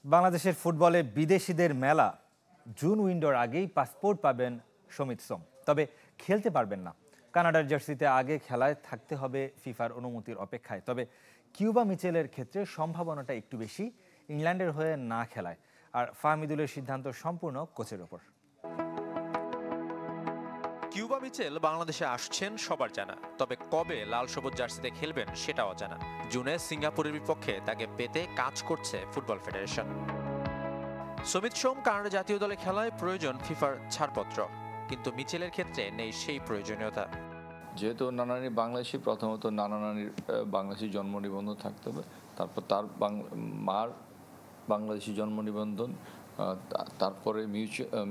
বাংলাদেশের ফুটবলে বিদেশিদের মেলা। জুন উইন্ডোর আগেই পাসপোর্ট পাবেন সমিত সোম, তবে খেলতে পারবেন না। কানাডার জার্সিতে আগে খেলায় থাকতে হবে ফিফার অনুমতির অপেক্ষায়। তবে কিউবা মিচেলের ক্ষেত্রে সম্ভাবনাটা একটু বেশি, ইংল্যান্ডের হয়ে না খেলায়। আর ফাহমিদুলের সিদ্ধান্ত সম্পূর্ণ কোচের ওপর। কিউবা মিচেল বাংলাদেশে আসছেন সবার জানা, তবে কবে লাল সবুজ জার্সিতে খেলবেন সেটাও অজানা। জুনে সিঙ্গাপুরের বিপক্ষে তাকে পেতে কাজ করছে ফুটবল ফেডারেশন। সমিত সোম কানাডা জাতীয় দলে খেলায় প্রয়োজন ফিফার ছাড়পত্র, কিন্তু মিচেলের ক্ষেত্রে নেই সেই প্রয়োজনীয়তা। যেহেতু নানানি বাংলাদেশি, প্রথমত নানানির বাংলাদেশি জন্ম নিবন্ধন থাকতে হবে, তারপর তার মার বাংলাদেশি জন্ম নিবন্ধন, তারপরে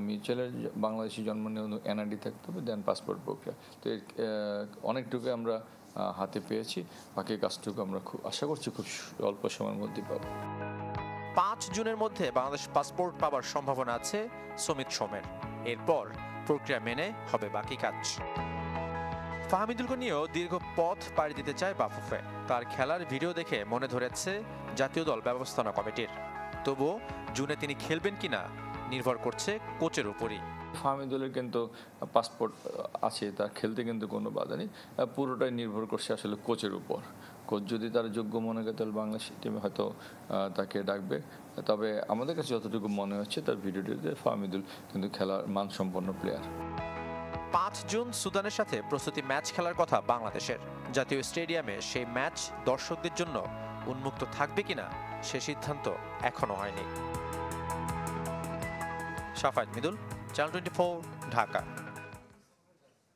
মিউচুয়ালের বাংলাদেশি জন্ম নিবন্ধন এনআইডি থাকতে হবে, দেন পাসপোর্ট প্রক্রিয়া। তো অনেকটুকু আমরা হাতে পেয়েছি, বাকি কাজটুকু আমরা খুব আশা করছি খুব অল্প সময়ের মধ্যে পাবো। 5 জুনের মধ্যে বাংলাদেশ পাসপোর্ট পাওয়ার সম্ভাবনা আছে সমিত সোমের। এরপর প্রক্রিয়া মেনে হবে বাকি কাজ। ফাহমিদুলকে নিয়েও দীর্ঘ পথ পাড়ি দিতে চায় বাফুফে। তার খেলার ভিডিও দেখে মনে ধরেছে জাতীয় দল ব্যবস্থাপনা কমিটির। তবুও জুনে তিনি খেলবেন কিনা নির্ভর করছে কোচের উপরই। ফাহমিদুলের কিন্তু পাসপোর্ট আছে, তার খেলতে কিন্তু কোনো বাধা নেই। পুরোটাই নির্ভর করছে আসলে কোচের উপর। কোচ যদি তার যোগ্য মনে করে তাহলে বাংলাদেশ টিমে হয়তো তাকে ডাকবে। তবে আমাদের কাছে যতটুকু মনে হচ্ছে তার ভিডিওটিতে ফাহমিদুল কিন্তু খেলার মানসম্পন্ন প্লেয়ার। 5 জুন সুদানের সাথে প্রস্তুতি ম্যাচ খেলার কথা বাংলাদেশের। জাতীয় স্টেডিয়ামে সেই ম্যাচ দর্শকদের জন্য উন্মুক্ত থাকবে কিনা সে সিদ্ধান্ত এখনো হয়নি। শাফায়েত মিদুল, চ্যানেল 24, ঢাকা।